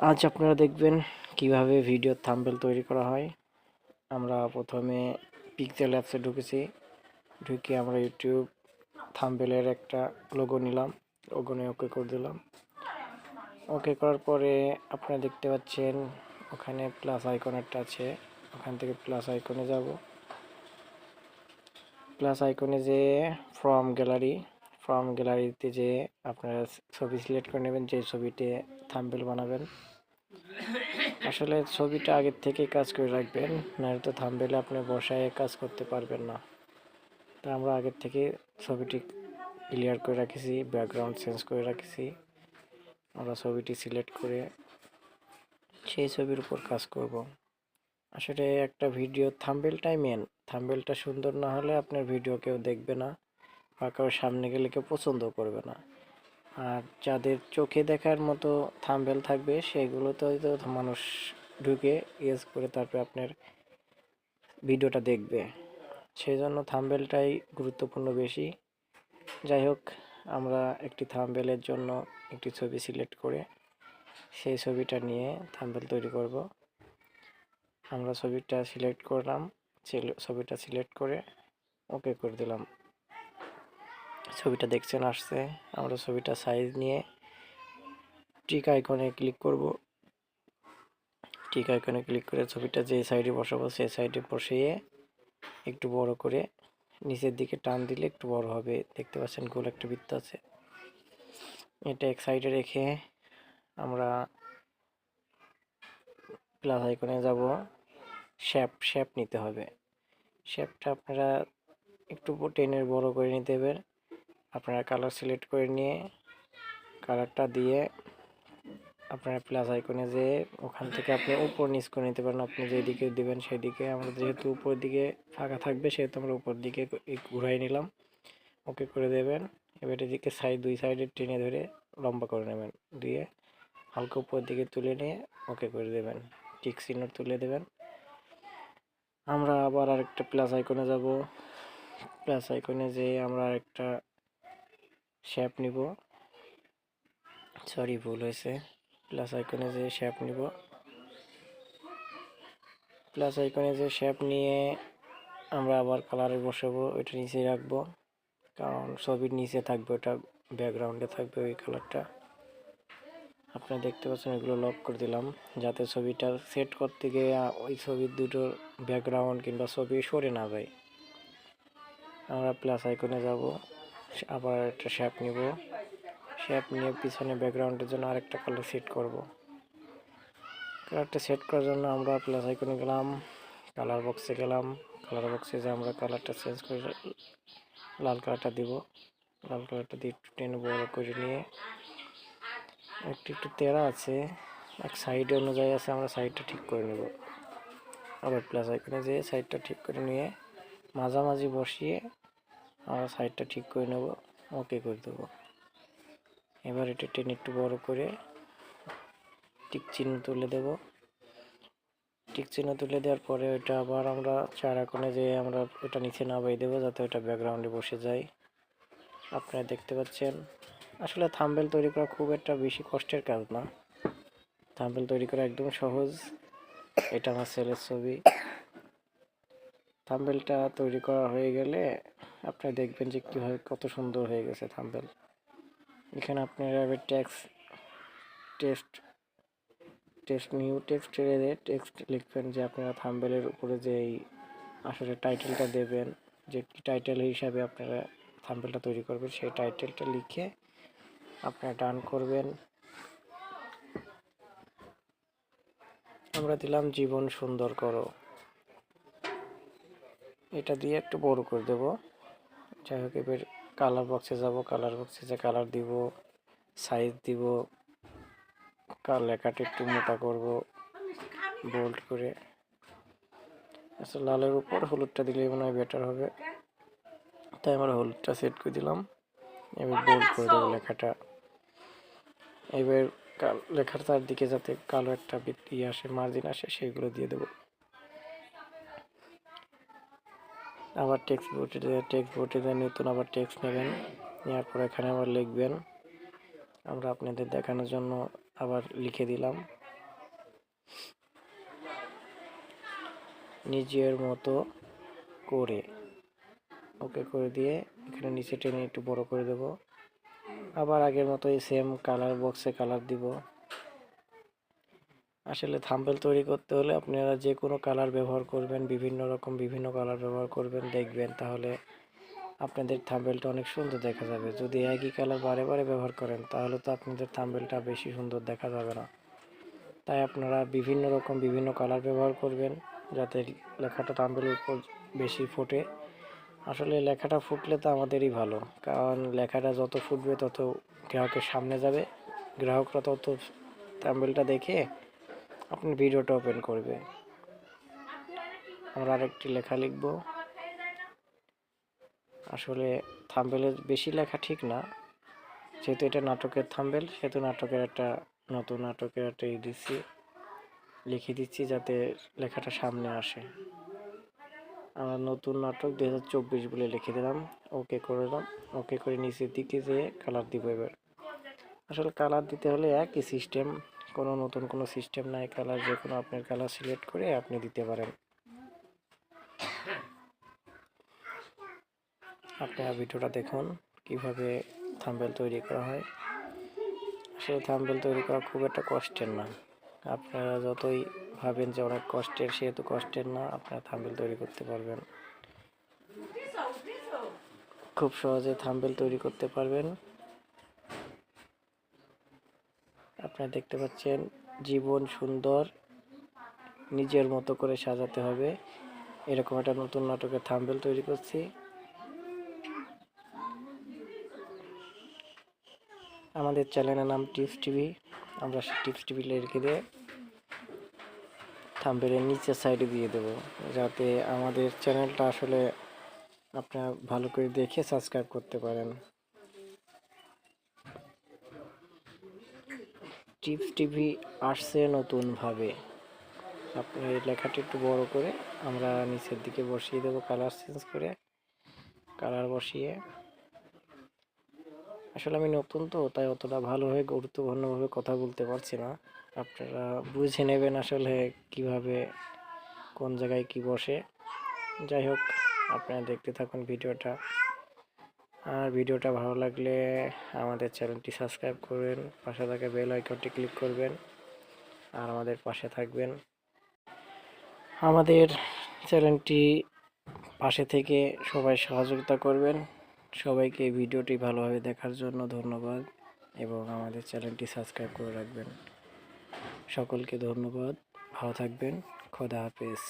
আজ আপনারা দেখবেন কিভাবে ভিডিও থাম্বনেল তৈরি করা হয়। আমরা প্রথমে পিক্সেল অ্যাপসে ঢুকেছি। ঢুকে আমরা ইউটিউব থাম্বনেলের একটা লোগো নিলাম, লোগো নিয়ে ওকে করে দিলাম। ওকে করার পরে আপনারা দেখতে পাচ্ছেন ওখানে প্লাস আইকন একটা আছে, ওখান থেকে প্লাস আইকনে যাব। প্লাস আইকনে যেয়ে ফ্রম গ্যালারিতে যেয়ে আপনারা ছবি সিলেক্ট করে নেবেন, যে ছবিতে থাম্বনেল বানাবেন। আসলে ছবিটা আগের থেকেই কাজ করে রাখবেন, নাহলে তো থাম্বনেলে আপনি বসায় কাজ করতে পারবেন না। তা আমরা আগের থেকে ছবিটি ক্লিয়ার করে রাখেছি, ব্যাকগ্রাউন্ড চেঞ্জ করে রাখেছি। আমরা ছবিটি সিলেক্ট করে সেই ছবির উপর কাজ করব। আসলে একটা ভিডিও থাম্বনেলটাই মেন। থাম্বনেলটা সুন্দর না হলে আপনার ভিডিও কেউ দেখবে না, বা কারো সামনে গেলে কেউ পছন্দ করবে না। আর যাদের চোখে দেখার মতো থাম্বনেল থাকবে সেগুলোতে হয়তো মানুষ ঢুকে ইউজ করে তারপরে আপনার ভিডিওটা দেখবে। সেই জন্য থাম্বনেলটাই গুরুত্বপূর্ণ বেশি। যাই হোক, আমরা একটি থাম্বনেলের জন্য একটি ছবি সিলেক্ট করে সেই ছবিটা নিয়ে থাম্বনেল তৈরি করব। আমরা ছবিটা সিলেক্ট করলাম, ছবিটা সিলেক্ট করে ওকে করে দিলাম। ছবিটা দেখছেন আসছে। আমরা ছবিটা সাইজ নিয়ে টিক আইকনে ক্লিক করব। টিক আইকনে ক্লিক করে ছবিটা যে সাইডে বসাবো সেই সাইডে বসিয়ে একটু বড় করে নিচের দিকে টান দিলে একটু বড় হবে। দেখতে পাচ্ছেন গোল একটা বৃত্ত আছে, এটা এক সাইডে রেখে আমরা প্লাস আইকনে যাব। শেপ নিতে হবে। শেপটা আপনারা একটু টেনের বড় করে নিতে হবে। আপনারা কালার সিলেক্ট করে নিয়ে কালারটা দিয়ে আপনারা প্লাস আইকনে যে ওখান থেকে আপনি উপর নিচ করে নিতে পারেন। আপনি যেদিকে দিবেন সেদিকে। আমরা যেহেতু উপর দিকে ফাঁকা থাকবে সেহেতু আমরা উপর দিকে ঘুরাই নিলাম। ওকে করে দেবেন। এবার এদিকে দুই সাইডে টেনে ধরে লম্বা করে নেবেন, দিয়ে হালকা উপর দিকে তুলে নিয়ে ওকে করে দেবেন, টিক চিহ্ন তুলে দেবেন। আমরা আবার আরেকটা প্লাস আইকনে যাব। প্লাস আইকনে যেয়ে আমরা আরেকটা শেপ নিব। সরি, ভুল হয়েছে। প্লাস আইকনে যে শেপ নিব। প্লাস আইকনে যে শেপ নিয়ে আমরা আবার কালারে বসাবো, ওইটা নিচে রাখবো, কারণ ছবির নিচে থাকবে, ওটা ব্যাকগ্রাউন্ডে থাকবে ওই কালারটা। আপনারা দেখতে পাচ্ছেন এগুলো লক করে দিলাম, যাতে ছবিটা সেট করতে গিয়ে ওই ছবির দুটোর ব্যাকগ্রাউন্ড কিংবা ছবি সরে না যায়। আমরা প্লাস আইকনে যাব, আবার একটা শেপ নিব। শেপ নিয়ে পিছনে ব্যাকগ্রাউন্ডের জন্য আরেকটা কালার সেট করব। কালারটা সেট করার জন্য আমরা প্লাস আইকনে গেলাম, কালার বক্সে গেলাম। কালার বক্সে যে আমরা কালারটা চেঞ্জ করে লাল কালারটা দিব। লাল কালারটা দিয়ে একটু টেনে বড় করে নিয়ে একটু তেড়া আছে, এক সাইডে অনুযায়ী আছে, আমরা সাইডটা ঠিক করে নেব। আবার প্লাস আইকনে যেয়ে সাইডটা ঠিক করে নিয়ে মাঝামাঝি বসিয়ে আমরা সাইডটা ঠিক করে নেব, ওকে করে দেবো। এবার এটা টেনে একটু বড় করে টিক চিহ্ন তুলে দেব। টিক চিহ্ন তুলে দেওয়ার পরে ওইটা আবার আমরা চার আইকনে যেয়ে আমরা ওটা নিচে নামাই দেবো, যাতে ওটা ব্যাকগ্রাউন্ডে বসে যায়। আপনারা দেখতে পাচ্ছেন আসলে থাম্বনেল তৈরি করা খুব একটা বেশি কষ্টের কাজ না। থাম্বনেল তৈরি করা একদম সহজ। এটা আমার ছেলের ছবি। থাম্বনেলটা তৈরি করা হয়ে গেলে আপনারা দেখবেন যে কীভাবে কত সুন্দর হয়ে গেছে থাম্বনেল। এখানে আপনারা এবার টেক্সট নিউ টেক্সট লিখবেন, যে আপনারা থাম্বনেলের উপরে যে আসলে টাইটেলটা দেবেন, যে টাইটেল হিসাবে আপনারা থাম্বনেলটা তৈরি করবেন, সেই টাইটেলটা লিখে আপনারা ডান করবেন। আমরা দিলাম জীবন সুন্দর করো, এটা দিয়ে একটু বড় করে দেব। যাই হোক, এবার কালার বক্সে যাব। কালার বক্সে যে কালার দিব, সাইজ দিব, লেখাটা একটু মোটা করব বোল্ড করে। আচ্ছা, লালের উপর হলুদটা দিলে মনে হয় বেটার হবে, তাই আমরা হলুদটা সেট করে দিলাম। এবার বোল্ড করে দেবো লেখাটা। এবার লেখার চারদিকে যাতে কালো একটা আসে, মার্জিন আসে, সেগুলো দিয়ে দেবো। আবার টেক্সট বোর্ডে নতুন আবার টেক্সট নেবেন, নেওয়ার পর এখানে আবার লিখবেন। আমরা আপনাদের দেখানোর জন্য আবার লিখে দিলাম। নিজের মতো করে ওকে করে দিয়ে এখানে নিচে টেনে একটু বড় করে দেব। আবার আগের মতোই সেম কালার বক্সে কালার দিব। আসলে থাম্বনেল তৈরি করতে হলে আপনারা যে কোনো কালার ব্যবহার করবেন, বিভিন্ন কালার ব্যবহার করবেন, দেখবেন তাহলে আপনাদের থাম্বনেলটা অনেক সুন্দর দেখা যাবে। যদি একই কালার বারে বারে ব্যবহার করেন তাহলে তো আপনাদের থাম্বনেলটা বেশি সুন্দর দেখা যাবে না। তাই আপনারা বিভিন্ন কালার ব্যবহার করবেন যাতে লেখাটা থাম্বনেলের উপর বেশি ফোটে। আসলে লেখাটা ফুটলে তো আমাদেরই ভালো, কারণ লেখাটা যত ফুটবে তত গ্রাহকের সামনে যাবে, গ্রাহকরা তত থাম্বনেলটা দেখে আপনার ভিডিওটা ওপেন করবে। আমরা আরেকটি লেখা লিখব। আসলে থাম্বনেলে বেশি লেখা ঠিক না, যেহেতু এটা নাটকের থাম্বনেল সেহেতু নতুন নাটকের একটা লিখে দিচ্ছি যাতে লেখাটা সামনে আসে। আমরা নতুন নাটক 2024 বলে লিখে দিলাম, ওকে করে দিলাম। ওকে করে নিচের দিকে যেয়ে কালার দিব। এবার আসলে কালার দিতে হলে একই সিস্টেম, নতুন কোনো সিস্টেম নাই। কালার যে কোনো আপনার কালার সিলেক্ট করে আপনি দিতে পারেন। আপনারা ভিডিওটা দেখুন কিভাবে থাম্বনেল তৈরি করা হয়। আসলে থাম্বনেল তৈরি করা খুব একটা কষ্টের না। আপনারা যতই ভাবেন যে অনেক কষ্টের, সেহেতু কষ্টের না, আপনারা থাম্বনেল তৈরি করতে পারবেন। খুব সহজে থাম্বনেল তৈরি করতে পারবেন। আপনারা দেখতে পাচ্ছেন, জীবন সুন্দর, নিজের মতো করে সাজাতে হবে, এরকম একটা নতুন নাটকের থাম্বনেল তৈরি করছি। আমাদের চ্যানেলের নাম টিপস টিভি। আমরা টিপস টিভি লিখে দিয়ে থাম্বনেলের নিচের সাইডে দিয়ে দেব, যাতে আমাদের চ্যানেলটা আসলে আপনারা ভালো করে দেখে সাবস্ক্রাইব করতে পারেন। টিপস টিভি আসছে নতুনভাবে। আপনি এই লেখাটি একটু বড় করে আমরা নিচের দিকে বসিয়ে দেব, কালার চেঞ্জ করে। কালার বসিয়ে, আসলে আমি নতুন তো তাই অতটা ভালোভাবে গুরুত্বপূর্ণভাবে কথা বলতে পারছি না। আপনারা বুঝে নেবেন আসলে কিভাবে কোন জায়গায় কি বসে। যাই হোক, আপনারা দেখতে থাকুন ভিডিওটা। আর ভিডিওটা ভালো লাগলে আমাদের চ্যানেলটি সাবস্ক্রাইব করবেন, পাশে থাকা বেল আইকনটি ক্লিক করবেন আর আমাদের পাশে থাকবেন। আমাদের চ্যানেলটি পাশে থেকে সবাই সহযোগিতা করবেন। সবাইকে ভিডিওটি ভালোভাবে দেখার জন্য ধন্যবাদ এবং আমাদের চ্যানেলটি সাবস্ক্রাইব করে রাখবেন। সকলকে ধন্যবাদ, ভালো থাকবেন, খোদা হাফেজ।